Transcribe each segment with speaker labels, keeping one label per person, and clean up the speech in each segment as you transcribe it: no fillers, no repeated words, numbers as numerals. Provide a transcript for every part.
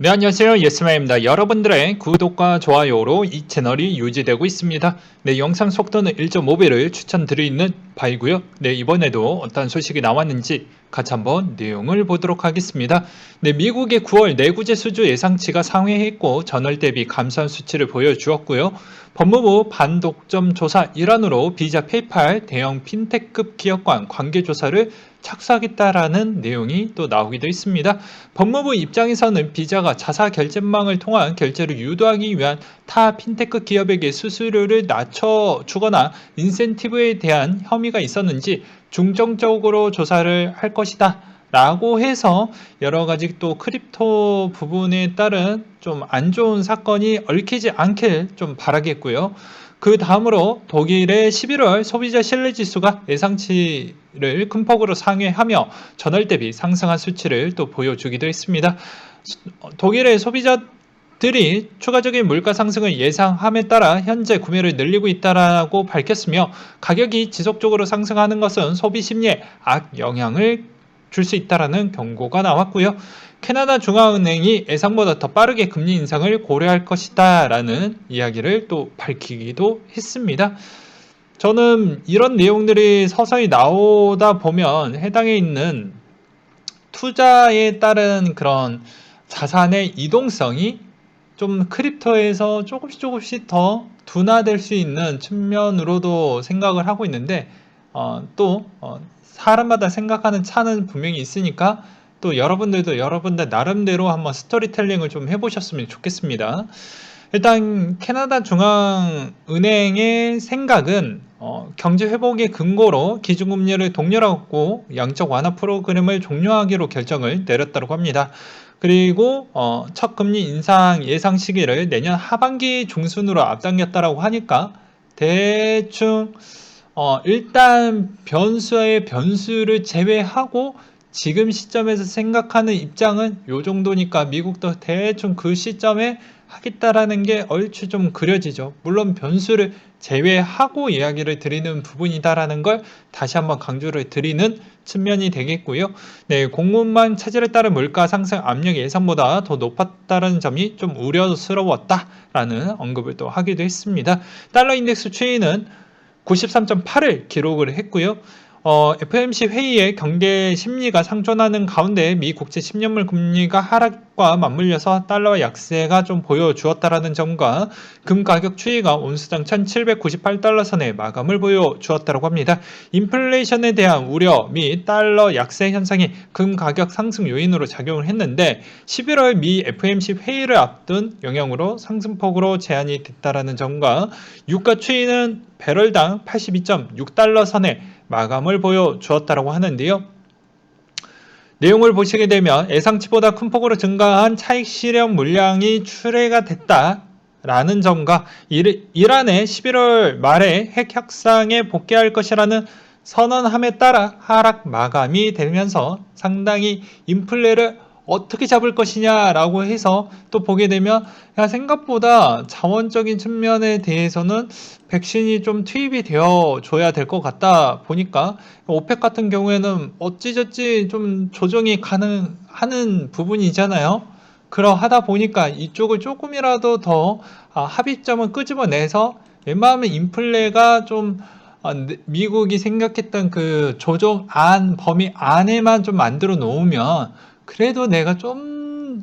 Speaker 1: 네, 안녕하세요. 예스마입니다. 여러분들의 구독과 좋아요로 이 채널이 유지되고 있습니다. 네, 영상 속도는 1.5배를 추천드리는 바이고요. 네, 이번에도 어떤 소식이 나왔는지 같이 한번 내용을 보도록 하겠습니다. 네, 미국의 9월 내구재 수주 예상치가 상회했고 전월 대비 감소한 수치를 보여주었고요. 법무부 반독점 조사 일환으로 비자 페이팔 대형 핀테크급 기업 간 관계조사를 착수하겠다라는 내용이 또 나오기도 했습니다. 법무부 입장에서는 비자가 자사 결제망을 통한 결제를 유도하기 위한 타 핀테크 기업에게 수수료를 낮춰주거나 인센티브에 대한 혐의가 있었는지 중점적으로 조사를 할 것이다 라고 해서 여러가지 또 크립토 부분에 따른 좀 안 좋은 사건이 얽히지 않길 좀 바라겠고요. 그 다음으로 독일의 11월 소비자 신뢰지수가 예상치를 큰 폭으로 상회하며 전월 대비 상승한 수치를 또 보여주기도 했습니다. 독일의 소비자들이 추가적인 물가 상승을 예상함에 따라 현재 구매를 늘리고 있다고 밝혔으며 가격이 지속적으로 상승하는 것은 소비 심리에 악영향을 줄 수 있다는 경고가 나왔고요. 캐나다 중앙은행이 예상보다 더 빠르게 금리 인상을 고려할 것이다 라는 이야기를 또 밝히기도 했습니다. 저는 이런 내용들이 서서히 나오다 보면 해당에 있는 투자에 따른 그런 자산의 이동성이 좀 크립토에서 조금씩 더 둔화될 수 있는 측면으로도 생각을 하고 있는데 또 사람마다 생각하는 차는 분명히 있으니까 또 여러분들도 여러분들 나름대로 한번 스토리텔링을 좀 해보셨으면 좋겠습니다. 일단 캐나다 중앙은행의 생각은 경제 회복의 근거로 기준금리를 동결하고 양적 완화 프로그램을 종료하기로 결정을 내렸다고 합니다. 그리고 첫 금리 인상 예상 시기를 내년 하반기 중순으로 앞당겼다라고 하니까 대충 일단 변수의 변수를 제외하고 지금 시점에서 생각하는 입장은 요 정도니까 미국도 대충 그 시점에 하겠다라는 게 얼추 좀 그려지죠. 물론 변수를 제외하고 이야기를 드리는 부분이다라는 걸 다시 한번 강조를 드리는 측면이 되겠고요. 네, 공급망 차질에 따른 물가 상승 압력이 예상보다 더 높았다는 점이 좀 우려스러웠다라는 언급을 또 하기도 했습니다. 달러 인덱스 추이는 93.8을 기록을 했고요. FOMC 회의에 경제 심리가 상존하는 가운데 미 국채 10년물 금리가 하락과 맞물려서 달러 약세가 좀 보여주었다라는 점과 금 가격 추이가 온수당 1798달러 선에 마감을 보여주었다고 합니다. 인플레이션에 대한 우려 및 달러 약세 현상이 금 가격 상승 요인으로 작용을 했는데 11월 미 FOMC 회의를 앞둔 영향으로 상승폭으로 제한이 됐다라는 점과 유가 추이는 배럴당 82.6달러 선에 마감을 보여주었다고 하는데요. 내용을 보시게 되면 예상치보다 큰 폭으로 증가한 차익 실현 물량이 출회가 됐다라는 점과 이란의 11월 말에 핵 협상에 복귀할 것이라는 선언함에 따라 하락 마감이 되면서 상당히 인플레를 어떻게 잡을 것이냐라고 해서 또 보게 되면 생각보다 자원적인 측면에 대해서는 백신이 좀 투입이 되어 줘야 될 것 같다 보니까 오펙 같은 경우에는 어찌저찌 좀 조정이 가능하는 부분이잖아요. 그러하다 보니까 이쪽을 조금이라도 더 합의점을 끄집어내서 웬만하면 인플레가 좀 미국이 생각했던 그 조정안 범위 안에만 좀 만들어 놓으면 그래도 내가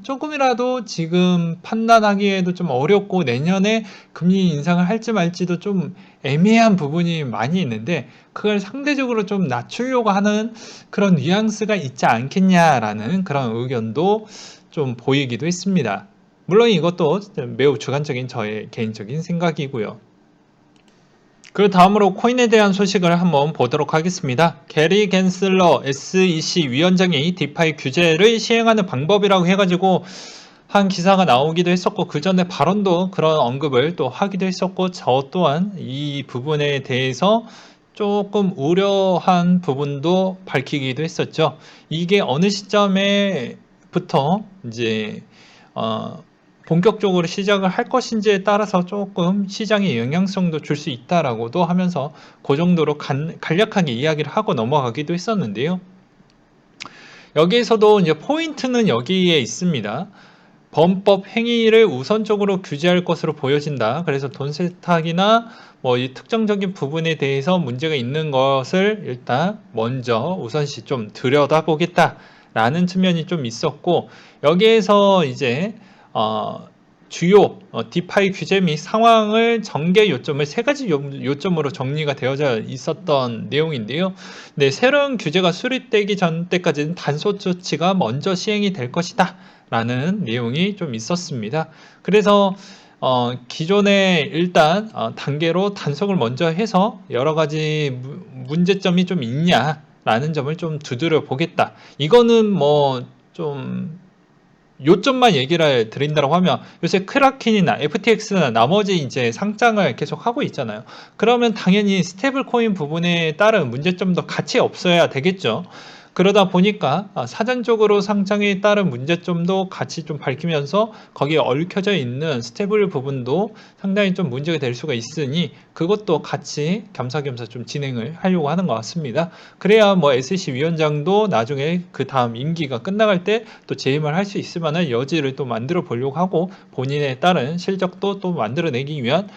Speaker 1: 조금이라도 지금 판단하기에도 좀 어렵고 내년에 금리 인상을 할지 말지도 좀 애매한 부분이 많이 있는데 그걸 상대적으로 좀 낮추려고 하는 그런 뉘앙스가 있지 않겠냐라는 그런 의견도 좀 보이기도 했습니다. 물론 이것도 매우 주관적인 저의 개인적인 생각이고요. 그 다음으로 코인에 대한 소식을 한번 보도록 하겠습니다. 게리 겐슬러 SEC 위원장이 디파이 규제를 시행하는 방법이라고 해가지고 한 기사가 나오기도 했었고 그 전에 발언도 그런 언급을 또 하기도 했었고 저 또한 이 부분에 대해서 조금 우려한 부분도 밝히기도 했었죠. 이게 어느 시점에부터 이제 본격적으로 시작을 할 것인지에 따라서 조금 시장에 영향성도 줄 수 있다라고도 하면서 그 정도로 간략하게 이야기를 하고 넘어가기도 했었는데요. 여기에서도 이제 포인트는 여기에 있습니다. 범법 행위를 우선적으로 규제할 것으로 보여진다. 그래서 돈 세탁이나 뭐 이 특정적인 부분에 대해서 문제가 있는 것을 일단 먼저 우선시 좀 들여다보겠다라는 측면이 좀 있었고, 여기에서 이제 주요 디파이 규제 및 상황을 전개 요점을 세 가지 요점으로 정리가 되어져 있었던 내용인데요. 네, 새로운 규제가 수립되기 전 때까지는 단속 조치가 먼저 시행이 될 것이다 라는 내용이 좀 있었습니다. 그래서 기존에 일단 단계로 단속을 먼저 해서 여러 가지 문제점이 좀 있냐라는 점을 좀 두드려 보겠다. 이거는 뭐 좀 요점만 얘기를 드린다고 하면, 요새 크라켄이나 FTX나 나머지 이제 상장을 계속 하고 있잖아요. 그러면 당연히 스테이블 코인 부분에 따른 문제점도 같이 없어야 되겠죠. 그러다 보니까 사전적으로 상장에 따른 문제점도 같이 좀 밝히면서 거기에 얽혀져 있는 스테이블 부분도 상당히 좀 문제가 될 수가 있으니 그것도 같이 겸사겸사 좀 진행을 하려고 하는 것 같습니다. 그래야 뭐 SEC 위원장도 나중에 그 다음 임기가 끝나갈 때 또 재임을 할 수 있을 만한 여지를 또 만들어 보려고 하고, 본인에 따른 실적도 또 만들어내기 위한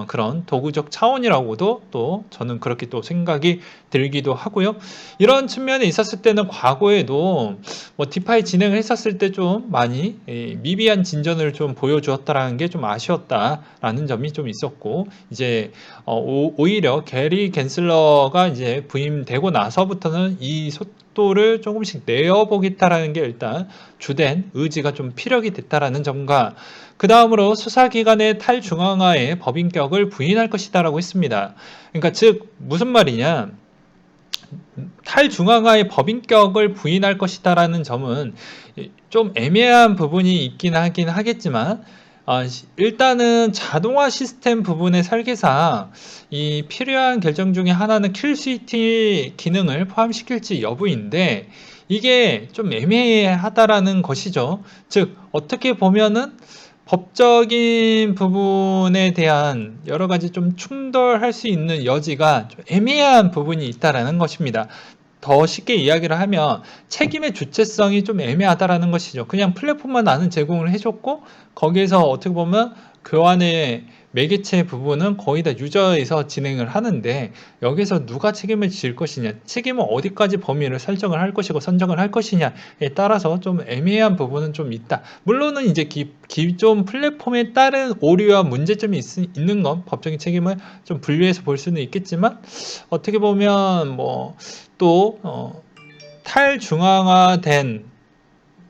Speaker 1: 그런 도구적 차원이라고도 또 저는 그렇게 또 생각이 들기도 하고요. 이런 측면에 있었을 때는 과거에도 뭐 디파이 진행을 했었을 때 좀 많이 미비한 진전을 좀 보여주었다라는 게 좀 아쉬웠다라는 점이 좀 있었고, 이제 오히려 게리 겐슬러가 이제 부임되고 나서부터는 이 속도를 조금씩 내어보겠다라는 게 일단 주된 의지가 좀 피력이 됐다라는 점과, 그 다음으로 수사기관의 탈중앙화의 법인격을 부인할 것이다라고 했습니다. 그러니까 즉 무슨 말이냐, 탈중앙화의 법인격을 부인할 것이다라는 점은 좀 애매한 부분이 있긴 하긴 하겠지만, 일단은 자동화 시스템 부분의 설계상 이 필요한 결정 중에 하나는 킬스위치 기능을 포함시킬지 여부인데, 이게 좀 애매하다라는 것이죠. 즉 어떻게 보면은 법적인 부분에 대한 여러 가지 좀 충돌할 수 있는 여지가 좀 애매한 부분이 있다라는 것입니다. 더 쉽게 이야기를 하면 책임의 주체성이 좀 애매하다라는 것이죠. 그냥 플랫폼만 나는 제공을 해줬고, 거기에서 어떻게 보면 교환의 매개체 부분은 거의 다 유저에서 진행을 하는데, 여기서 누가 책임을 질 것이냐, 책임은 어디까지 범위를 설정을 할 것이고 선정을 할 것이냐에 따라서 좀 애매한 부분은 좀 있다. 물론은 이제 기존 플랫폼에 따른 오류와 문제점이 있는 건 법적인 책임을 좀 분리해서 볼 수는 있겠지만, 어떻게 보면 뭐 또 탈중앙화된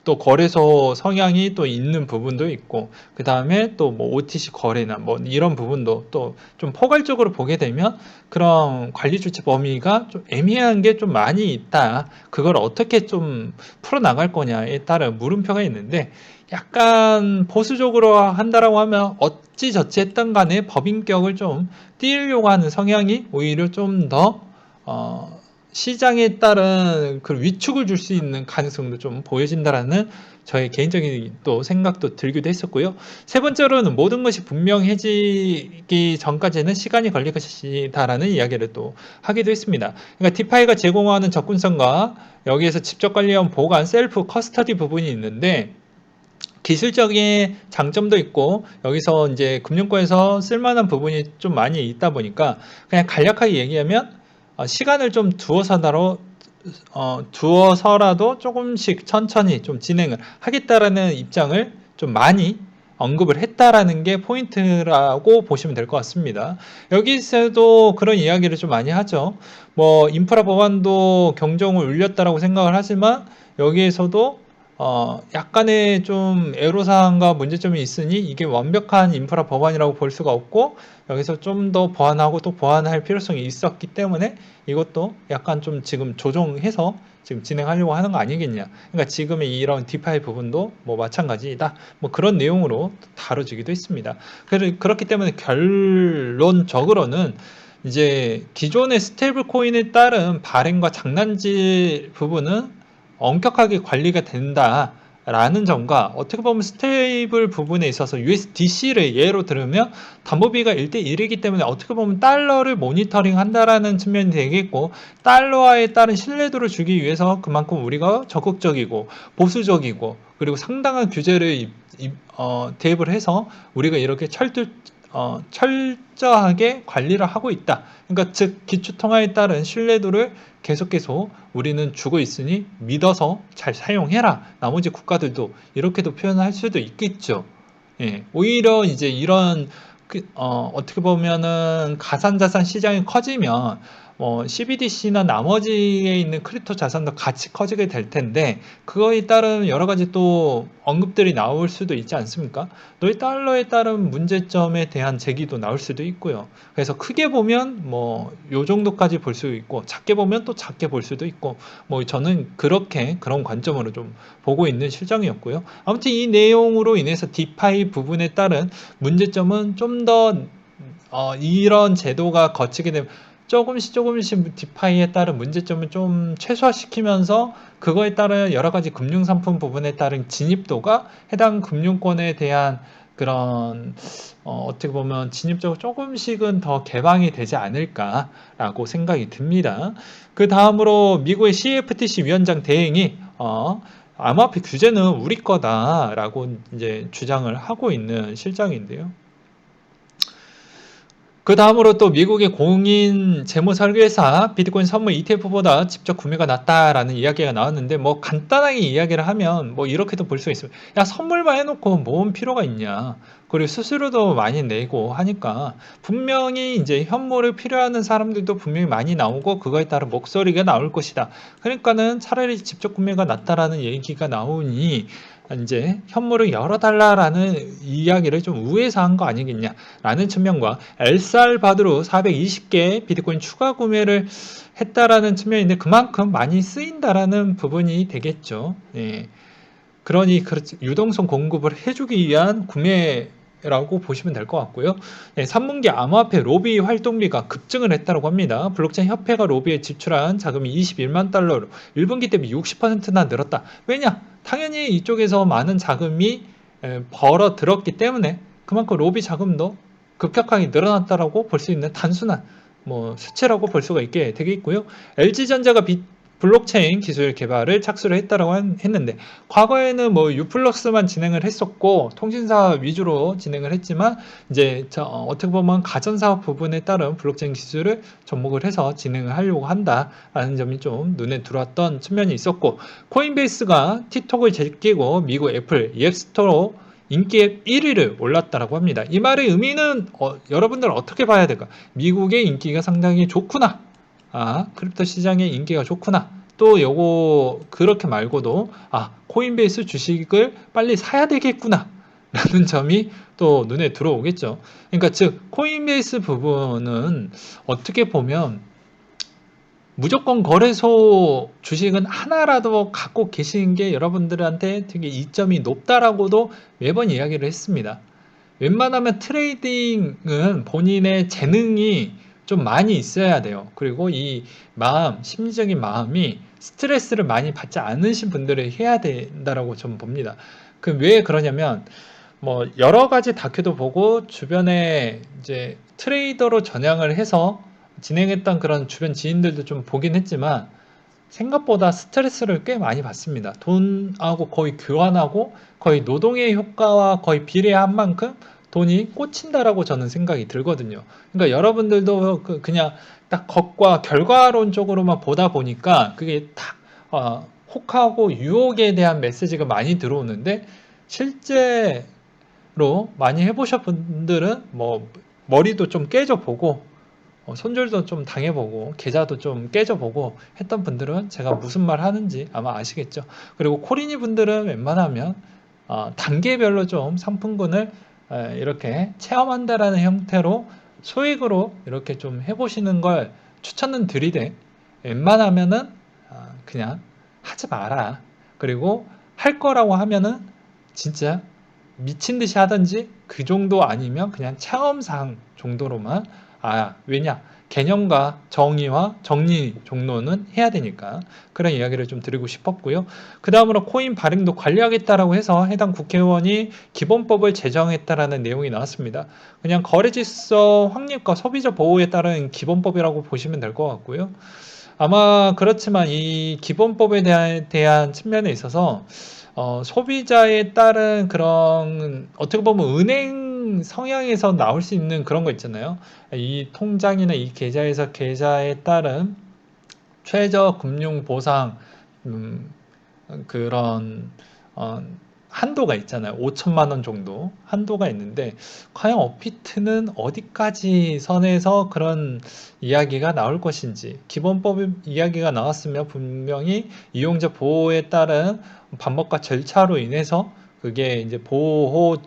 Speaker 1: 또 거래소 성향이 또 있는 부분도 있고, 그 다음에 또 뭐 OTC 거래나 뭐 이런 부분도 또 좀 포괄적으로 보게 되면 그런 관리 주체 범위가 좀 애매한 게 좀 많이 있다. 그걸 어떻게 좀 풀어나갈 거냐에 따른 물음표가 있는데, 약간 보수적으로 한다라고 하면 어찌저찌 했던 간에 법인격을 좀 띄우려고 하는 성향이 오히려 좀더 시장에 따른 그 위축을 줄 수 있는 가능성도 좀 보여진다라는 저의 개인적인 또 생각도 들기도 했었고요. 세 번째로는 모든 것이 분명해지기 전까지는 시간이 걸릴 것이다라는 이야기를 또 하기도 했습니다. 그러니까 디파이가 제공하는 접근성과 여기에서 직접 관리형 보관, 셀프 커스터디 부분이 있는데, 기술적인 장점도 있고 여기서 이제 금융권에서 쓸만한 부분이 좀 많이 있다 보니까, 그냥 간략하게 얘기하면 시간을 좀 두어서라도 조금씩 천천히 좀 진행을 하겠다라는 입장을 좀 많이 언급을 했다라는 게 포인트라고 보시면 될 것 같습니다. 여기서도 그런 이야기를 좀 많이 하죠. 뭐 인프라 법안도 경종을 울렸다라고 생각을 하지만, 여기에서도 약간의 좀 애로사항과 문제점이 있으니 이게 완벽한 인프라 법안이라고 볼 수가 없고, 여기서 좀 더 보완하고 또 보완할 필요성이 있었기 때문에 이것도 약간 좀 지금 조정해서 지금 진행하려고 하는 거 아니겠냐. 그러니까 지금의 이런 디파이 부분도 뭐 마찬가지다. 뭐 그런 내용으로 다뤄지기도 했습니다. 그렇기 때문에 결론적으로는 이제 기존의 스테이블 코인에 따른 발행과 장난질 부분은 엄격하게 관리가 된다 라는 점과 어떻게 보면 스테이블 부분에 있어서 USDC를 예로 들으면 담보비가 1대1이기 때문에 어떻게 보면 달러를 모니터링 한다라는 측면이 되겠고, 달러화에 따른 신뢰도를 주기 위해서 그만큼 우리가 적극적이고 보수적이고 그리고 상당한 규제를 대입을 해서 우리가 이렇게 철저하게 관리를 하고 있다. 그러니까 즉 기초통화에 따른 신뢰도를 계속 우리는 주고 있으니 믿어서 잘 사용해라. 나머지 국가들도 이렇게도 표현할 수도 있겠죠. 예, 오히려 이제 이런 어떻게 보면은 가상자산 시장이 커지면 CBDC나 나머지에 있는 크립토 자산도 같이 커지게 될 텐데, 그거에 따른 여러 가지 또 언급들이 나올 수도 있지 않습니까? 너희 달러에 따른 문제점에 대한 제기도 나올 수도 있고요. 그래서 크게 보면 요 정도까지 볼 수 있고, 작게 보면 또 작게 볼 수도 있고, 저는 그런 관점으로 좀 보고 있는 실정이었고요. 아무튼 이 내용으로 인해서 디파이 부분에 따른 문제점은 좀 더 이런 제도가 거치게 되면 조금씩 디파이에 따른 문제점을 좀 최소화시키면서, 그거에 따른 여러 가지 금융상품 부분에 따른 진입도가 해당 금융권에 대한 그런 어떻게 보면 진입적으로 조금씩은 더 개방이 되지 않을까라고 생각이 듭니다. 그 다음으로 미국의 CFTC 위원장 대행이 암호화폐 규제는 우리 거다라고 이제 주장을 하고 있는 실정인데요. 그 다음으로 또 미국의 공인 재무 설계사 비트코인 선물 ETF보다 직접 구매가 낫다라는 이야기가 나왔는데, 간단하게 이야기를 하면 이렇게도 볼 수 있습니다. 야, 선물만 해놓고 뭔 필요가 있냐. 그리고 수수료도 많이 내고 하니까 분명히 이제 현물을 필요하는 사람들도 분명히 많이 나오고 그거에 따른 목소리가 나올 것이다. 그러니까는 차라리 직접 구매가 낫다라는 얘기가 나오니 이제 현물을 열어달라라는 이야기를 좀 우회해서 한 거 아니겠냐라는 측면과, 엘살바도르 420개 비트코인 추가 구매를 했다라는 측면인데 그만큼 많이 쓰인다라는 부분이 되겠죠. 예. 그러니 유동성 공급을 해주기 위한 구매라고 보시면 될 것 같고요. 네, 3분기 암호화폐 로비 활동비가 급증을 했다고 합니다. 블록체인 협회가 로비에 지출한 자금이 21만 달러로 1분기 대비 60%나 늘었다. 왜냐? 당연히 이쪽에서 많은 자금이 벌어들었기 때문에 그만큼 로비 자금도 급격하게 늘어났다라고 볼 수 있는 단순한 수치라고 볼 수가 있게 되겠고요. LG전자가 블록체인 기술 개발을 착수를 했다고 했는데, 과거에는 U+만 진행을 했었고 통신사 위주로 진행을 했지만, 이제 어떻게 보면 가전사업 부분에 따른 블록체인 기술을 접목을 해서 진행을 하려고 한다라는 점이 좀 눈에 들어왔던 측면이 있었고, 코인베이스가 틱톡을 제끼고 미국 애플 앱스토어 인기 앱 1위를 올랐다고 합니다. 이 말의 의미는 여러분들 어떻게 봐야 될까? 미국의 인기가 상당히 좋구나. 크립토 시장의 인기가 좋구나. 또 요거 그렇게 말고도 코인베이스 주식을 빨리 사야 되겠구나 라는 점이 또 눈에 들어오겠죠. 그러니까 즉 코인베이스 부분은 어떻게 보면 무조건 거래소 주식은 하나라도 갖고 계시는 게 여러분들한테 되게 이점이 높다라고도 매번 이야기를 했습니다. 웬만하면 트레이딩은 본인의 재능이 좀 많이 있어야 돼요. 그리고 이 심리적인 마음이 스트레스를 많이 받지 않으신 분들이 해야 된다라고 좀 봅니다. 왜 그러냐면, 여러 가지 다큐도 보고 주변에 이제 트레이더로 전향을 해서 진행했던 그런 주변 지인들도 좀 보긴 했지만, 생각보다 스트레스를 꽤 많이 받습니다. 돈하고 거의 교환하고 거의 노동의 효과와 거의 비례한 만큼 돈이 꽂힌다라고 저는 생각이 들거든요. 그러니까 여러분들도 그냥 딱 겉과 결과론적으로만 보다 보니까 그게 딱 혹하고 유혹에 대한 메시지가 많이 들어오는데, 실제로 많이 해보신 분들은 머리도 좀 깨져보고 손절도 좀 당해보고 계좌도 좀 깨져보고 했던 분들은 제가 무슨 말 하는지 아마 아시겠죠. 그리고 코리니 분들은 웬만하면 단계별로 좀 상품군을 이렇게 체험한다라는 형태로 소액으로 이렇게 좀 해보시는 걸 추천은 드리되, 웬만하면은 그냥 하지 마라. 그리고 할 거라고 하면은 진짜 미친 듯이 하든지, 그 정도 아니면 그냥 체험상 정도로만. 왜냐? 개념과 정의와 정리 종로는 해야 되니까 그런 이야기를 좀 드리고 싶었고요. 그 다음으로 코인 발행도 관리하겠다라고 해서 해당 국회의원이 기본법을 제정했다라는 내용이 나왔습니다. 그냥 거래질서 확립과 소비자 보호에 따른 기본법이라고 보시면 될 것 같고요. 아마 그렇지만 이 기본법에 대한 측면에 있어서 소비자에 따른 그런 어떻게 보면 은행 성향에서 나올 수 있는 그런 거 있잖아요. 이 통장이나 이 계좌에 따른 최저 금융 보상 음, 그런 어, 한도가 있잖아요. 5천만 원 정도 한도가 있는데 과연 업비트는 어디까지 선에서 그런 이야기가 나올 것인지 기본법 이야기가 나왔으면 분명히 이용자 보호에 따른 방법과 절차로 인해서 그게 이제 보호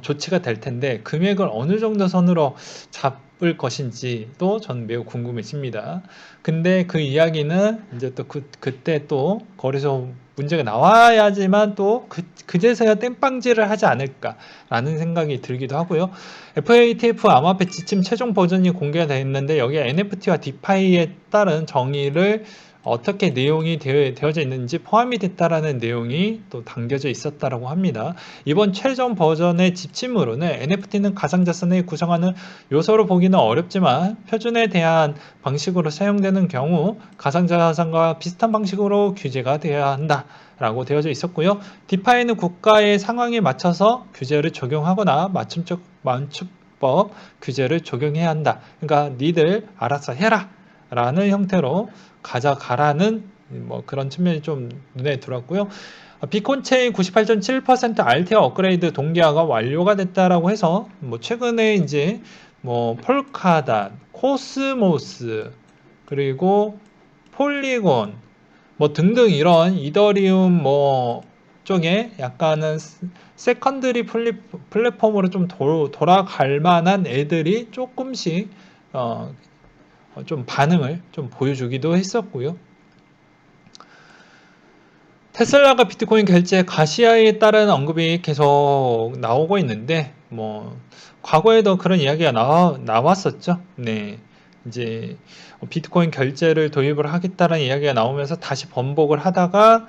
Speaker 1: 조치가 될 텐데 금액을 어느 정도 선으로 잡을 것인지도 전 매우 궁금해집니다. 근데 그 이야기는 이제 또 그때 또 거래소 문제가 나와야지만 또 그제서야 땜빵질을 하지 않을까라는 생각이 들기도 하고요. FATF 암호화폐 지침 최종 버전이 공개가 되어 있는데 여기에 NFT와 디파이에 따른 정의를 어떻게 내용이 되어져 있는지 포함이 됐다라는 내용이 또 담겨져 있었다라고 합니다. 이번 최종 버전의 지침으로는 NFT는 가상자산을 구성하는 요소로 보기는 어렵지만 표준에 대한 방식으로 사용되는 경우 가상자산과 비슷한 방식으로 규제가 되어야 한다. 라고 되어져 있었고요. 디파이는 국가의 상황에 맞춰서 규제를 적용하거나 맞춤법 규제를 적용해야 한다. 그러니까 니들 알아서 해라 라는 형태로 가져가라는 뭐 그런 측면이 좀 눈에 들었고요. 비콘 체인 98.7% 알테아 업그레이드 동기화가 완료가 됐다라고 해서 뭐 최근에 이제 뭐 폴카닷, 코스모스 그리고 폴리곤 뭐 등등 이런 이더리움 뭐 쪽에 약간은 세컨드리 플랫폼으로 좀 돌아갈 만한 애들이 조금씩 좀 반응을 좀 보여주기도 했었고요. 테슬라가 비트코인 결제 가시화에 따른 언급이 계속 나오고 있는데 뭐 과거에도 그런 이야기가 나왔었죠. 네. 이제 비트코인 결제를 도입을 하겠다는 이야기가 나오면서 다시 번복을 하다가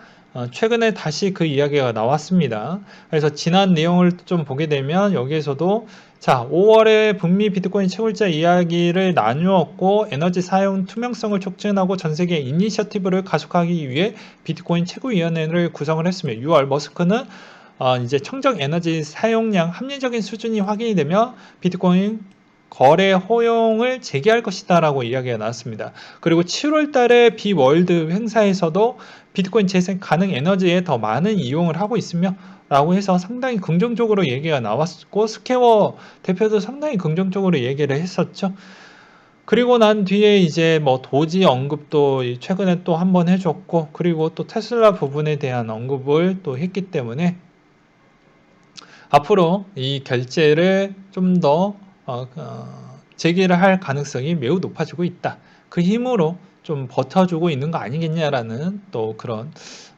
Speaker 1: 최근에 다시 그 이야기가 나왔습니다. 그래서 지난 내용을 좀 보게 되면 여기에서도 자, 5월에 북미 비트코인 채굴자 이야기를 나누었고 에너지 사용 투명성을 촉진하고 전 세계 이니셔티브를 가속하기 위해 비트코인 채굴위원회를 구성을 했으며 6월 머스크는 이제 청정 에너지 사용량 합리적인 수준이 확인이 되며 비트코인 거래 허용을 재개할 것이다라고 이야기가 나왔습니다. 그리고 7월 달에 비월드 행사에서도 비트코인 재생 가능 에너지에 더 많은 이용을 하고 있으며 라고 해서 상당히 긍정적으로 얘기가 나왔고 스퀘어 대표도 상당히 긍정적으로 얘기를 했었죠. 그리고 난 뒤에 이제 뭐 도지 언급도 최근에 또 한번 해줬고 그리고 또 테슬라 부분에 대한 언급을 또 했기 때문에 앞으로 이 결제를 좀더 제기를 할 가능성이 매우 높아지고 있다. 그 힘으로 좀 버텨주고 있는 거 아니겠냐라는 또 그런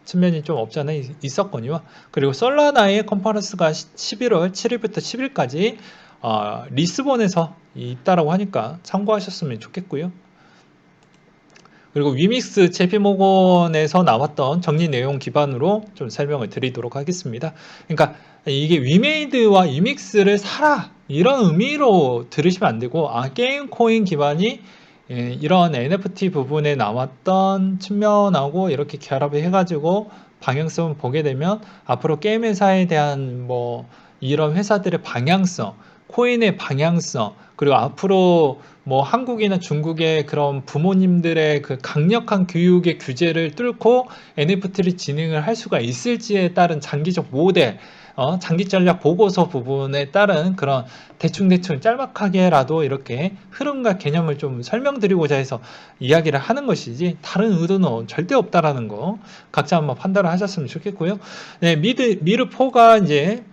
Speaker 1: 측면이 좀 없지 않아 있었거든요. 그리고 솔라나의 컨퍼런스가 11월 7일부터 10일까지 리스본에서 있다라고 하니까 참고하셨으면 좋겠고요. 그리고 위믹스 제피모건에서 나왔던 정리 내용 기반으로 좀 설명을 드리도록 하겠습니다. 그러니까 이게 위메이드와 위믹스를 사라 이런 의미로 들으시면 안 되고 게임 코인 기반이 이런 NFT 부분에 나왔던 측면하고 이렇게 결합을 해가지고 방향성을 보게 되면 앞으로 게임 회사에 대한 뭐 이런 회사들의 방향성, 코인의 방향성, 그리고 앞으로 뭐 한국이나 중국의 그런 부모님들의 그 강력한 교육의 규제를 뚫고 NFT를 진행을 할 수가 있을지에 따른 장기적 모델, 장기 전략 보고서 부분에 따른 그런 대충 짤막하게라도 이렇게 흐름과 개념을 좀 설명드리고자 해서 이야기를 하는 것이지 다른 의도는 절대 없다라는 거 각자 한번 판단을 하셨으면 좋겠고요. 네, 미르4가 이제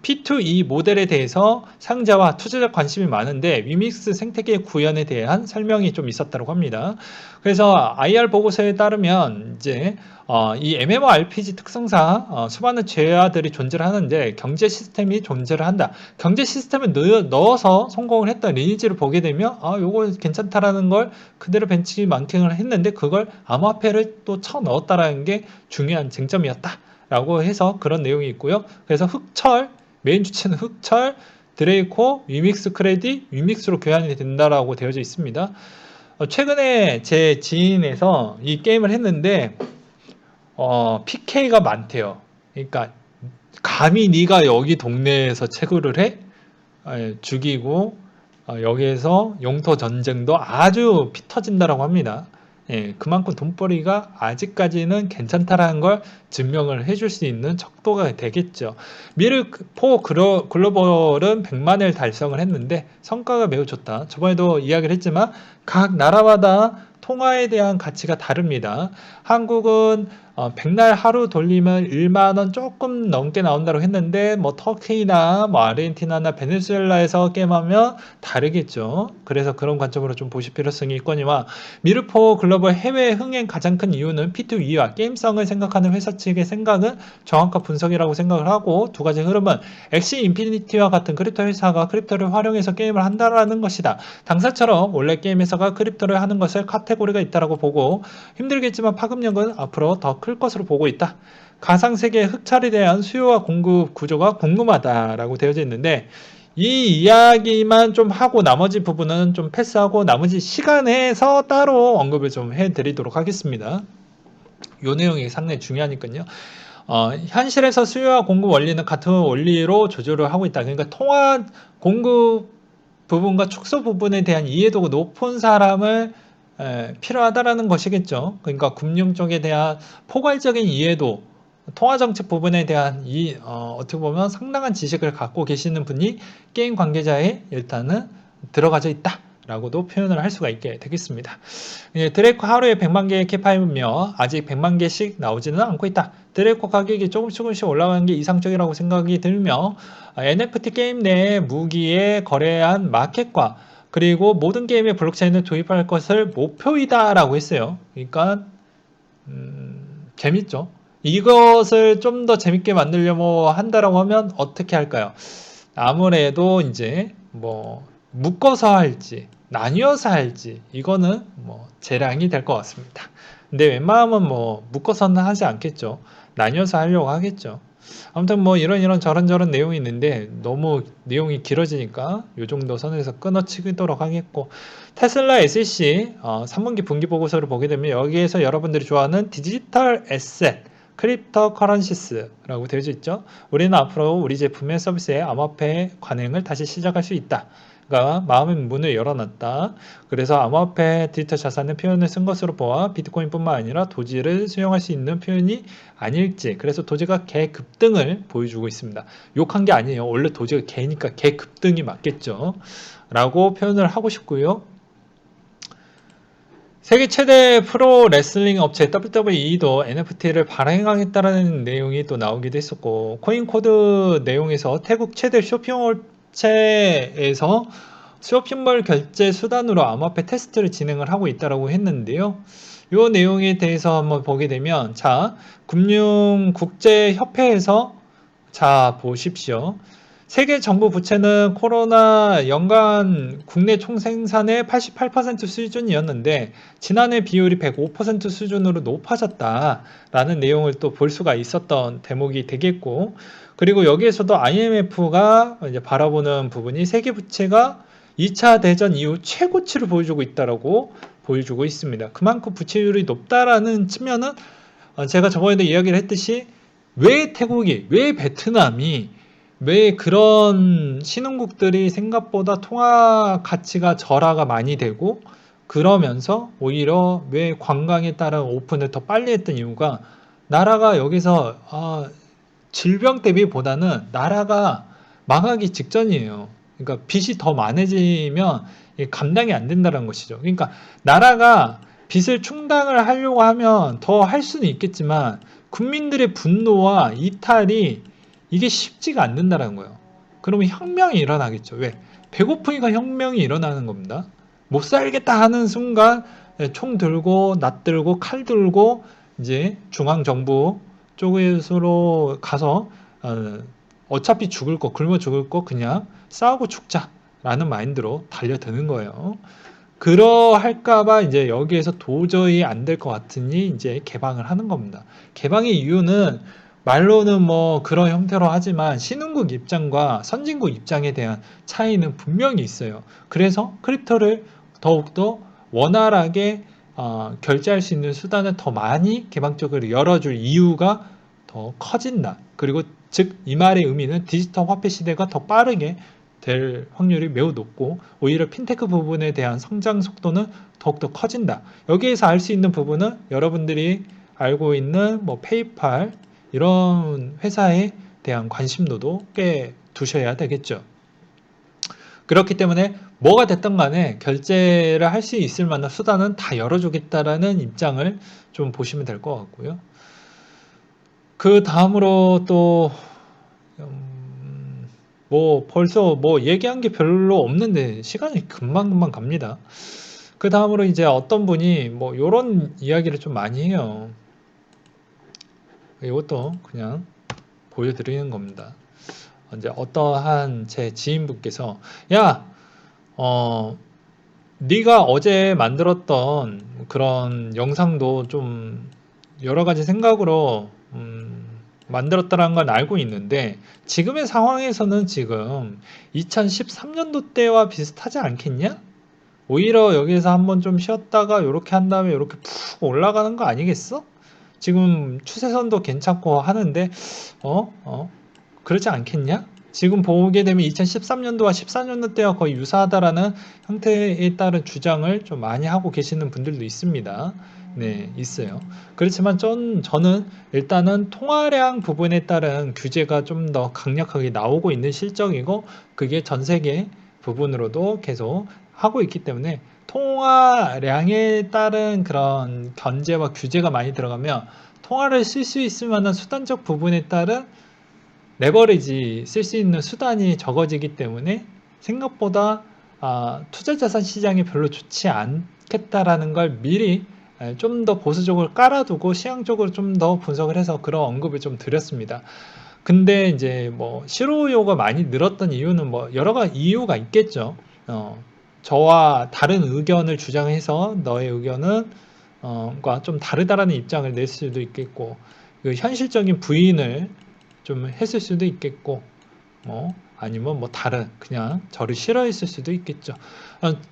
Speaker 1: P2E 모델에 대해서 사용자와 투자자 관심이 많은데 위믹스 생태계 구현에 대한 설명이 좀 있었다고 합니다. 그래서 IR 보고서에 따르면 이제 이 MMORPG 특성상 수많은 죄와들이 존재를 하는데 경제 시스템이 존재를 한다. 경제 시스템을 넣어서 성공을 했던 리니지를 보게 되면 요거 괜찮다라는 걸 그대로 벤치마킹을 했는데 그걸 암호화폐를 또 쳐넣었다라는 게 중요한 쟁점이었다라고 해서 그런 내용이 있고요. 그래서 흑철, 메인 주체는 흑철, 드레이코, 위믹스 크레딧, 위믹스로 교환이 된다라고 되어져 있습니다. 최근에 제 지인에서 이 게임을 했는데 PK가 많대요. 그러니까 감히 네가 여기 동네에서 채굴을 해? 죽이고 여기에서 영토 전쟁도 아주 피 터진다라고 합니다. 그만큼 돈벌이가 아직까지는 괜찮다라는 걸 증명을 해줄 수 있는 척도가 되겠죠. 미르4 글로벌은 100만을 달성을 했는데 성과가 매우 좋다. 저번에도 이야기를 했지만 각 나라마다 통화에 대한 가치가 다릅니다. 한국은 100날 하루 돌리면 1만원 조금 넘게 나온다고 했는데 뭐 터키나 뭐 아르헨티나나 베네수엘라에서 게임하면 다르겠죠. 그래서 그런 관점으로 좀 보실 필요성이 있거니와 미르4 글로벌 해외 흥행 가장 큰 이유는 P2E와 게임성을 생각하는 회사 측의 생각은 정확한 분석이라고 생각을 하고 두 가지 흐름은 엑시 인피니티와 같은 크립토 회사가 크립토를 활용해서 게임을 한다라는 것이다. 당사처럼 원래 게임 회사가 크립토를 하는 것을 카테고리가 있다라고 보고 힘들겠지만 파급력은 앞으로 더 클 것으로 보고 있다. 가상세계의 흑철에 대한 수요와 공급 구조가 궁금하다라고 되어져 있는데 이 이야기만 좀 하고 나머지 부분은 좀 패스하고 나머지 시간에서 따로 언급을 좀 해드리도록 하겠습니다. 이 내용이 상당히 중요하니까요. 현실에서 수요와 공급 원리는 같은 원리로 조절을 하고 있다. 그러니까 통화 공급 부분과 축소 부분에 대한 이해도가 높은 사람을 필요하다라는 것이겠죠. 그러니까 금융 쪽에 대한 포괄적인 이해도, 통화정책 부분에 대한 어떻게 보면 상당한 지식을 갖고 계시는 분이 게임 관계자에 일단은 들어가져 있다. 라고도 표현을 할 수가 있게 되겠습니다. 드레이코 하루에 100만 개의 캐파이며 아직 100만 개씩 나오지는 않고 있다. 드레이코 가격이 조금씩 올라가는 게 이상적이라고 생각이 들며 NFT 게임 내 무기에 거래한 마켓과 그리고 모든 게임의 블록체인을 도입할 것을 목표이다 라고 했어요. 그러니까 재밌죠. 이것을 좀 더 재밌게 만들려고 한다라고 하면 어떻게 할까요? 아무래도 이제 뭐 묶어서 할지 나뉘어서 할지 이거는 뭐 재량이 될 것 같습니다. 근데 웬만하면 뭐 묶어서는 하지 않겠죠. 나뉘어서 하려고 하겠죠. 아무튼 뭐 이런 저런 내용이 있는데 너무 내용이 길어지니까 요 정도 선에서 끊어치도록 하겠고 테슬라 SEC 3분기 분기 보고서를 보게 되면 여기에서 여러분들이 좋아하는 디지털 에셋 크립토 커런시스라고 되어져 있죠. 우리는 앞으로 우리 제품의 서비스에 암호화폐 관행을 다시 시작할 수 있다. 그러니까 마음의 문을 열어놨다. 그래서 암호화폐 디지털 자산의 표현을 쓴 것으로 보아 비트코인뿐만 아니라 도지를 수용할 수 있는 표현이 아닐지. 그래서 도지가 개급등을 보여주고 있습니다. 욕한 게 아니에요. 원래 도지가 개니까 개급등이 맞겠죠. 라고 표현을 하고 싶고요. 세계 최대 프로 레슬링 업체 WWE도 NFT를 발행하겠다는 내용이 또 나오기도 했었고 코인코드 내용에서 태국 최대 쇼핑업체에서 쇼핑몰 결제 수단으로 암호화폐 테스트를 진행을 하고 있다고 했는데요. 이 내용에 대해서 한번 보게 되면 금융국제협회에서 보십시오. 세계 정부 부채는 코로나 연간 국내 총생산의 88% 수준이었는데 지난해 비율이 105% 수준으로 높아졌다라는 내용을 또 볼 수가 있었던 대목이 되겠고 그리고 여기에서도 IMF가 이제 바라보는 부분이 세계 부채가 2차 대전 이후 최고치를 보여주고 있다라고 보여주고 있습니다. 그만큼 부채율이 높다라는 측면은 제가 저번에도 이야기를 했듯이 왜 태국이, 왜 베트남이 왜 그런 신흥국들이 생각보다 통화 가치가 절하가 많이 되고 그러면서 오히려 왜 관광에 따른 오픈을 더 빨리 했던 이유가 나라가 여기서 질병 대비보다는 나라가 망하기 직전이에요. 그러니까 빚이 더 많아지면 감당이 안 된다는 것이죠. 그러니까 나라가 빚을 충당을 하려고 하면 더 할 수는 있겠지만 국민들의 분노와 이탈이 이게 쉽지가 않는다라는 거예요. 그러면 혁명이 일어나겠죠. 왜? 배고프니까 혁명이 일어나는 겁니다. 못 살겠다 하는 순간 총 들고 낫 들고 칼 들고 이제 중앙정부 쪽으로 가서 어차피 죽을 거 굶어 죽을 거 그냥 싸우고 죽자라는 마인드로 달려드는 거예요. 그러할까봐 이제 여기에서 도저히 안 될 것 같으니 이제 개방을 하는 겁니다. 개방의 이유는 말로는 뭐 그런 형태로 하지만 신흥국 입장과 선진국 입장에 대한 차이는 분명히 있어요. 그래서 크립토를 더욱더 원활하게 결제할 수 있는 수단을 더 많이 개방적으로 열어줄 이유가 더 커진다. 그리고 즉 이 말의 의미는 디지털 화폐 시대가 더 빠르게 될 확률이 매우 높고 오히려 핀테크 부분에 대한 성장 속도는 더욱더 커진다. 여기에서 알 수 있는 부분은 여러분들이 알고 있는 뭐 페이팔 이런 회사에 대한 관심도도 꽤 두셔야 되겠죠. 그렇기 때문에 뭐가 됐든 간에 결제를 할 수 있을 만한 수단은 다 열어주겠다라는 입장을 좀 보시면 될 것 같고요. 그 다음으로 또 뭐 벌써 뭐 얘기한 게 별로 없는데 시간이 금방금방 갑니다. 그 다음으로 이제 어떤 분이 뭐 요런 이야기를 좀 많이 해요. 이것도 그냥 보여드리는 겁니다. 이제 어떠한 제 지인분께서 야, 네가 어제 만들었던 그런 영상도 좀 여러 가지 생각으로 만들었다는 건 알고 있는데 지금의 상황에서는 지금 2013년도 때와 비슷하지 않겠냐? 오히려 여기서 한번 좀 쉬었다가 이렇게 한 다음에 이렇게 푹 올라가는 거 아니겠어? 지금 추세선도 괜찮고 하는데 그러지 않겠냐? 지금 보게 되면 2013년도와 14년도 때와 거의 유사하다라는 형태에 따른 주장을 좀 많이 하고 계시는 분들도 있습니다. 네, 있어요. 그렇지만 저는 일단은 통화량 부분에 따른 규제가 좀 더 강력하게 나오고 있는 실정이고 그게 전 세계 부분으로도 계속 하고 있기 때문에 통화량에 따른 그런 견제와 규제가 많이 들어가면 통화를 쓸 수 있을 만한 수단적 부분에 따른 레버리지 쓸 수 있는 수단이 적어지기 때문에 생각보다 투자자산 시장이 별로 좋지 않겠다라는 걸 미리 좀 더 보수적으로 깔아두고 시향적으로 좀 더 분석을 해서 그런 언급을 좀 드렸습니다. 근데 이제 뭐 실효요가 많이 늘었던 이유는 뭐 여러 가지 이유가 있겠죠. 저와 다른 의견을 주장해서 너의 의견은 좀 다르다라는 입장을 낼 수도 있겠고 그 현실적인 부인을 좀 했을 수도 있겠고 아니면 뭐 다른 그냥 저를 싫어했을 수도 있겠죠.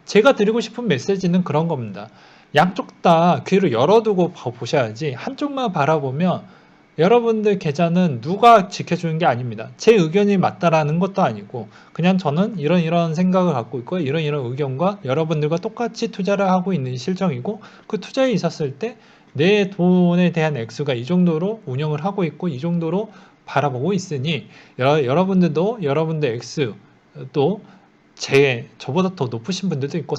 Speaker 1: 제가 드리고 싶은 메시지는 그런 겁니다. 양쪽 다 귀를 열어두고 보셔야지 한쪽만 바라보면 여러분들 계좌는 누가 지켜주는 게 아닙니다. 제 의견이 맞다라는 것도 아니고 그냥 저는 이런 생각을 갖고 있고 이런 의견과 여러분들과 똑같이 투자를 하고 있는 실정이고 그 투자에 있었을 때 내 돈에 대한 액수가 이 정도로 운영을 하고 있고 이 정도로 바라보고 있으니 여러분들도 여러분들 액수 또 저보다 더 높으신 분들도 있고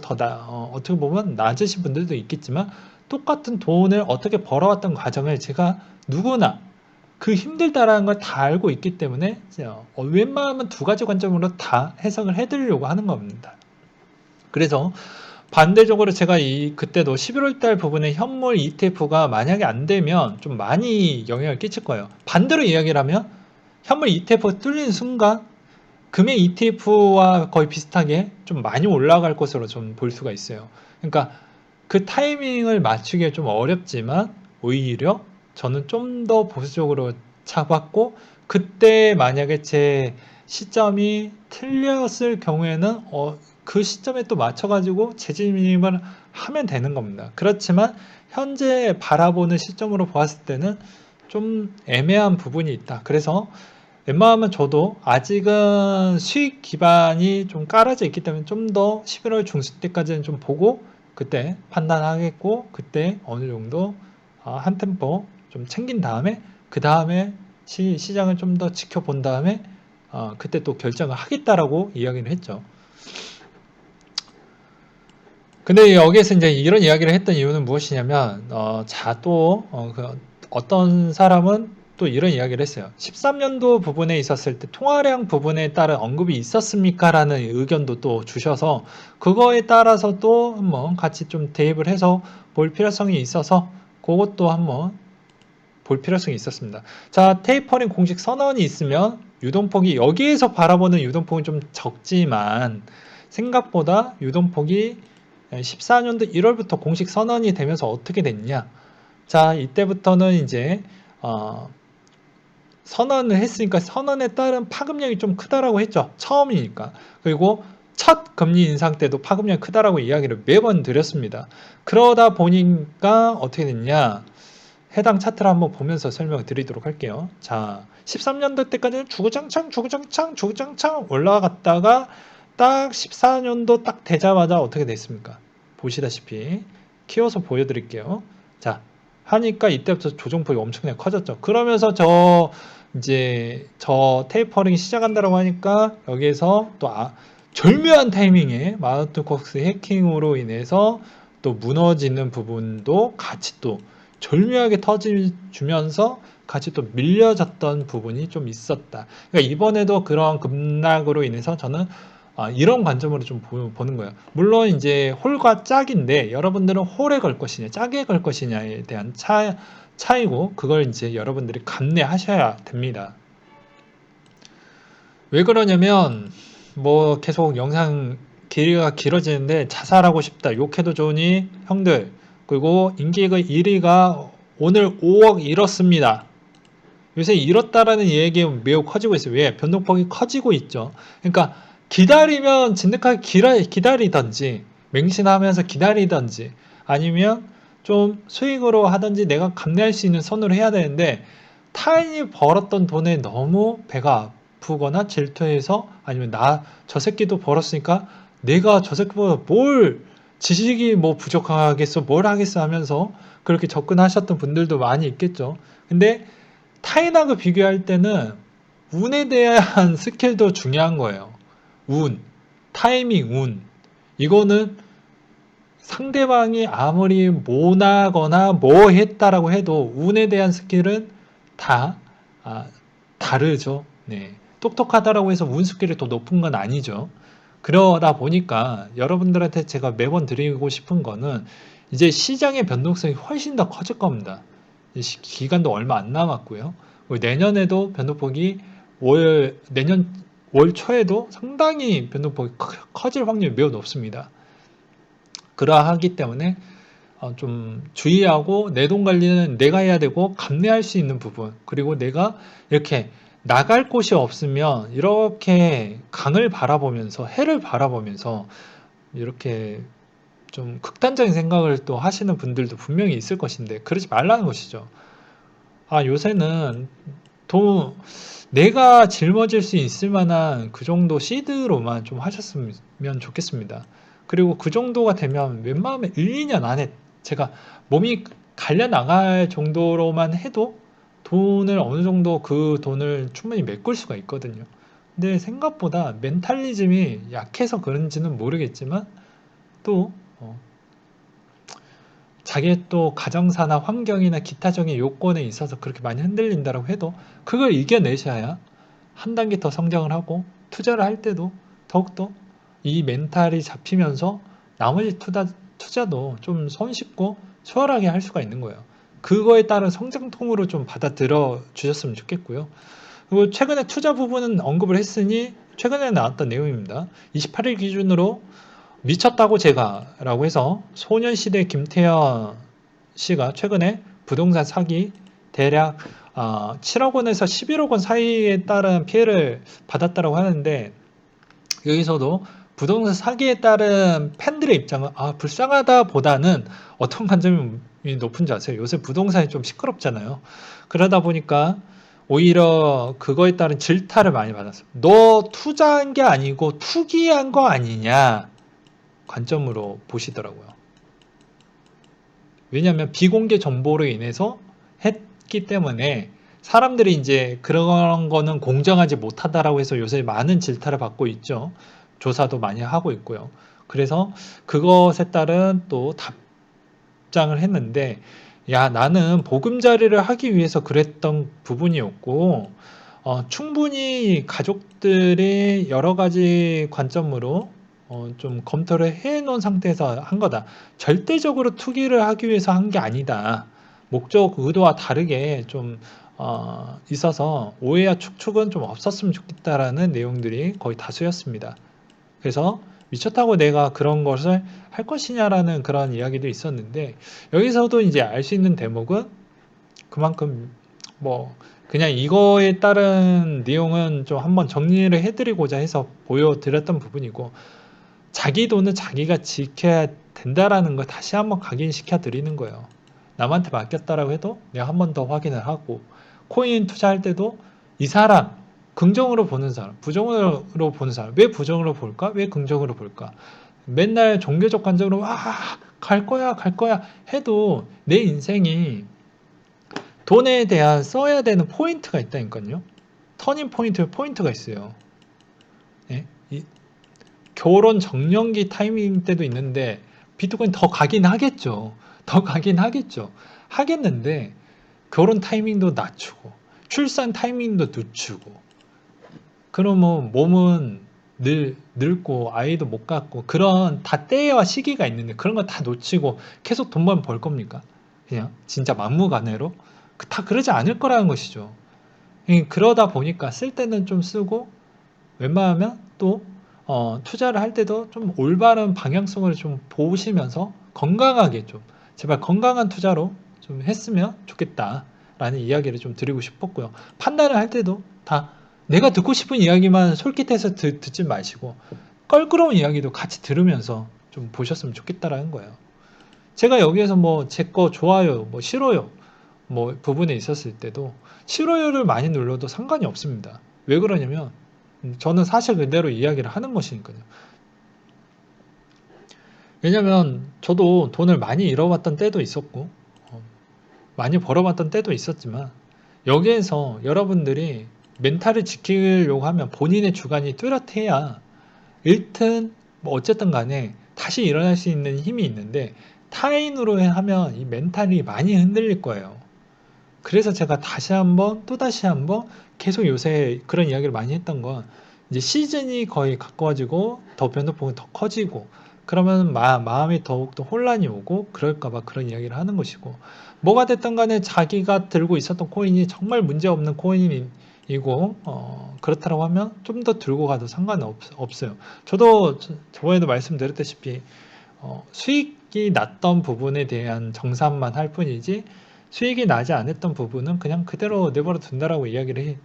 Speaker 1: 어떻게 보면 낮으신 분들도 있겠지만 똑같은 돈을 어떻게 벌어왔던 과정을 제가 누구나 그 힘들다라는 걸 다 알고 있기 때문에 웬만하면 두 가지 관점으로 다 해석을 해드리려고 하는 겁니다. 그래서 반대적으로 제가 그때도 11월 달 부분에 현물 ETF가 만약에 안 되면 좀 많이 영향을 끼칠 거예요. 반대로 이야기를 하면 현물 ETF가 뚫리는 순간 금액 ETF와 거의 비슷하게 좀 많이 올라갈 것으로 좀 볼 수가 있어요. 그러니까 그 타이밍을 맞추기가 좀 어렵지만 오히려 저는 좀 더 보수적으로 잡았고 그때 만약에 제 시점이 틀렸을 경우에는 그 시점에 또 맞춰가지고 재진입을 하면 되는 겁니다. 그렇지만 현재 바라보는 시점으로 보았을 때는 좀 애매한 부분이 있다. 그래서 웬만하면 저도 아직은 수익 기반이 좀 깔아져 있기 때문에 좀 더 11월 중순 때까지는 좀 보고 그때 판단하겠고 그때 어느 정도 한 템포 좀 챙긴 다음에 그 다음에 시장을 좀 더 지켜본 다음에 그때 또 결정을 하겠다라고 이야기를 했죠. 근데 여기에서 이제 이런 이야기를 했던 이유는 무엇이냐면 또 어떤 사람은 또 이런 이야기를 했어요. 13년도 부분에 있었을 때 통화량 부분에 따른 언급이 있었습니까? 라는 의견도 또 주셔서 그거에 따라서도 한번 같이 좀 대입을 해서 볼 필요성이 있어서 그것도 한번 볼 필요성이 있었습니다. 자, 테이퍼링 공식 선언이 있으면 유동폭이 여기에서 바라보는 유동폭이 좀 적지만 생각보다 유동폭이 14년도 1월부터 공식 선언이 되면서 어떻게 됐냐? 자, 이때부터는 이제 선언을 했으니까 선언에 따른 파급력이 좀 크다라고 했죠. 처음이니까. 그리고 첫 금리 인상 때도 파급력이 크다라고 이야기를 매번 드렸습니다. 그러다 보니까 어떻게 됐냐? 해당 차트를 한번 보면서 설명을 드리도록 할게요. 자, 13년도 때까지는 주구장창 올라갔다가 딱 14년도 딱 되자마자 어떻게 됐습니까? 보시다시피 키워서 보여드릴게요. 자, 하니까 이때부터 조정폭이 엄청나게 커졌죠. 그러면서 이제 테이퍼링이 시작한다라고 하니까 여기에서 또 절묘한 타이밍에 마운트 콕스 해킹으로 인해서 또 무너지는 부분도 같이 또 절묘하게 터지면서 같이 또 밀려졌던 부분이 좀 있었다. 그러니까 이번에도 그런 급락으로 인해서 저는 이런 관점으로 좀 보는 거예요. 물론 이제 홀과 짝인데 여러분들은 홀에 걸 것이냐 짝에 걸 것이냐에 대한 차이고 그걸 이제 여러분들이 감내하셔야 됩니다. 왜 그러냐면 뭐 계속 영상 길이가 길어지는데 자살하고 싶다 욕해도 좋으니 형들 그리고 인기의 1위가 오늘 5억 잃었습니다. 요새 잃었다라는 얘기 매우 커지고 있어요. 왜? 변동폭이 커지고 있죠. 그러니까 기다리면 진득하게 기다리던지 맹신하면서 기다리던지 아니면 좀 수익으로 하든지 내가 감내할 수 있는 선으로 해야 되는데 타인이 벌었던 돈에 너무 배가 아프거나 질투해서 아니면 저 새끼도 벌었으니까 내가 저 새끼보다 뭘 지식이 뭐 부족하겠어 뭘 하겠어 하면서 그렇게 접근하셨던 분들도 많이 있겠죠. 근데 타인하고 비교할 때는 운에 대한 스킬도 중요한 거예요. 운, 타이밍, 운. 이거는 상대방이 아무리 못하거나 뭐 했다라고 해도 운에 대한 스킬은 다 다르죠. 네. 똑똑하다라고 해서 운 스킬이 더 높은 건 아니죠. 그러다 보니까 여러분들한테 제가 매번 드리고 싶은 거는 이제 시장의 변동성이 훨씬 더 커질 겁니다. 기간도 얼마 안 남았고요. 내년에도 변동폭이 내년 월 초에도 상당히 변동폭이 커질 확률이 매우 높습니다. 그러하기 때문에 좀 주의하고 내 돈 관리는 내가 해야 되고 감내할 수 있는 부분 그리고 내가 이렇게 나갈 곳이 없으면 이렇게 강을 바라보면서 해를 바라보면서 이렇게 좀 극단적인 생각을 또 하시는 분들도 분명히 있을 것인데 그러지 말라는 것이죠. 요새는 내가 짊어질 수 있을 만한 그 정도 시드로만 좀 하셨으면 좋겠습니다. 그리고 그 정도가 되면 웬만하면 1, 2년 안에 제가 몸이 갈려 나갈 정도로만 해도 돈을 어느 정도 그 돈을 충분히 메꿀 수가 있거든요. 근데 생각보다 멘탈리즘이 약해서 그런지는 모르겠지만 또 자기의 또 가정사나 환경이나 기타적인 요건에 있어서 그렇게 많이 흔들린다고 해도 그걸 이겨내셔야 한 단계 더 성장을 하고 투자를 할 때도 더욱더 이 멘탈이 잡히면서 나머지 투자도 좀 손쉽고 수월하게 할 수가 있는 거예요. 그거에 따른 성장통으로 좀 받아들여 주셨으면 좋겠고요. 그리고 최근에 투자 부분은 언급을 했으니 최근에 나왔던 내용입니다. 28일 기준으로 미쳤다고 제가 라고 해서 소년시대 김태현 씨가 최근에 부동산 사기 대략 7억 원에서 11억 원 사이에 따른 피해를 받았다고 하는데 여기서도 부동산 사기에 따른 팬들의 입장은 불쌍하다 보다는 어떤 관점이 높은지 아세요? 요새 부동산이 좀 시끄럽잖아요. 그러다 보니까 오히려 그거에 따른 질타를 많이 받았어요. 너 투자한 게 아니고 투기한 거 아니냐 관점으로 보시더라고요. 왜냐하면 비공개 정보로 인해서 했기 때문에 사람들이 이제 그런 거는 공정하지 못하다라고 해서 요새 많은 질타를 받고 있죠. 조사도 많이 하고 있고요. 그래서 그것에 따른 또 답장을 했는데 야, 나는 보금자리를 하기 위해서 그랬던 부분이었고, 충분히 가족들이 여러 가지 관점으로 좀 검토를 해 놓은 상태에서 한 거다. 절대적으로 투기를 하기 위해서 한 게 아니다. 목적 의도와 다르게 좀 있어서 오해와 축축은 좀 없었으면 좋겠다라는 내용들이 거의 다수였습니다. 그래서 미쳤다고 내가 그런 것을 할 것이냐라는 그런 이야기도 있었는데, 여기서도 이제 알 수 있는 대목은 그만큼 뭐 그냥 이거에 따른 내용은 좀 한번 정리를 해드리고자 해서 보여드렸던 부분이고, 자기 돈은 자기가 지켜야 된다라는 걸 다시 한번 각인시켜 드리는 거예요. 남한테 맡겼다라고 해도 내가 한 번 더 확인을 하고, 코인 투자할 때도 이 사람 긍정으로 보는 사람, 부정으로 보는 사람, 왜 부정으로 볼까? 왜 긍정으로 볼까? 맨날 종교적 관점으로 갈 거야 갈 거야 해도 내 인생이 돈에 대한 써야 되는 포인트가 있다니까요. 터닝 포인트가 있어요. 예? 결혼 정년기 타이밍 때도 있는데 비트코인 더 가긴 하겠죠. 더 가긴 하겠죠. 하겠는데 결혼 타이밍도 낮추고 출산 타이밍도 늦추고, 그러면 몸은 늙고 아이도 못 갖고 그런 다 때와 시기가 있는데 그런 거 다 놓치고 계속 돈만 벌 겁니까? 그냥 진짜 막무가내로? 다 그러지 않을 거라는 것이죠. 그러다 보니까 쓸 때는 좀 쓰고, 웬만하면 또 투자를 할 때도 좀 올바른 방향성을 좀 보시면서 건강하게 좀, 제발 건강한 투자로 좀 했으면 좋겠다라는 이야기를 좀 드리고 싶었고요. 판단을 할 때도 다 내가 듣고 싶은 이야기만 솔깃해서 듣지 마시고 껄끄러운 이야기도 같이 들으면서 좀 보셨으면 좋겠다라는 거예요. 제가 여기에서 뭐 제 거 좋아요, 뭐 싫어요, 뭐 부분에 있었을 때도 싫어요를 많이 눌러도 상관이 없습니다. 왜 그러냐면 저는 사실 그대로 이야기를 하는 것이니까요. 왜냐면 저도 돈을 많이 잃어봤던 때도 있었고 많이 벌어봤던 때도 있었지만, 여기에서 여러분들이 멘탈을 지키려고 하면 본인의 주관이 뚜렷해야 일단 뭐 어쨌든 간에 다시 일어날 수 있는 힘이 있는데, 타인으로 하면 이 멘탈이 많이 흔들릴 거예요. 그래서 제가 다시 한번 또다시 한번 계속 요새 그런 이야기를 많이 했던 건, 이제 시즌이 거의 가까워지고 더 변동폭이 더 커지고 그러면 마음이 더욱더 혼란이 오고 그럴까봐 그런 이야기를 하는 것이고, 뭐가 됐든 간에 자기가 들고 있었던 코인이 정말 문제없는 코인이고 그렇다고 하면 좀 더 들고 가도 상관없어요. 저도 저번에도 말씀드렸다시피 수익이 났던 부분에 대한 정산만 할 뿐이지 수익이 나지 않았던 부분은 그냥 그대로 내버려 둔다라고 이야기를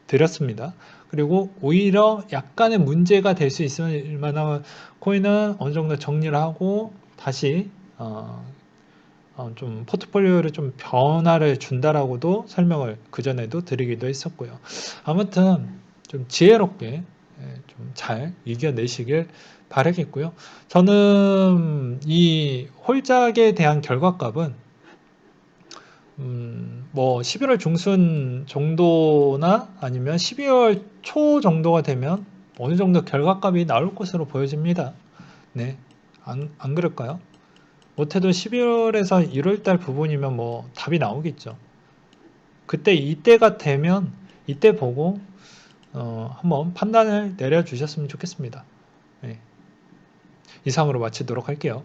Speaker 1: 드렸습니다. 그리고 오히려 약간의 문제가 될 수 있을 만한 코인은 어느 정도 정리를 하고 다시 좀 포트폴리오를 좀 변화를 준다라고도 설명을 그전에도 드리기도 했었고요. 아무튼 좀 지혜롭게 좀 잘 이겨내시길 바라겠고요. 저는 이 홀짝에 대한 결과값은 뭐 11월 중순 정도나 아니면 12월 초 정도가 되면 어느 정도 결과값이 나올 것으로 보여집니다. 네, 안 그럴까요? 못해도 12월에서 1월달 부분이면 뭐 답이 나오겠죠. 그때 이때가 되면 이때 보고 한번 판단을 내려주셨으면 좋겠습니다. 네, 이상으로 마치도록 할게요.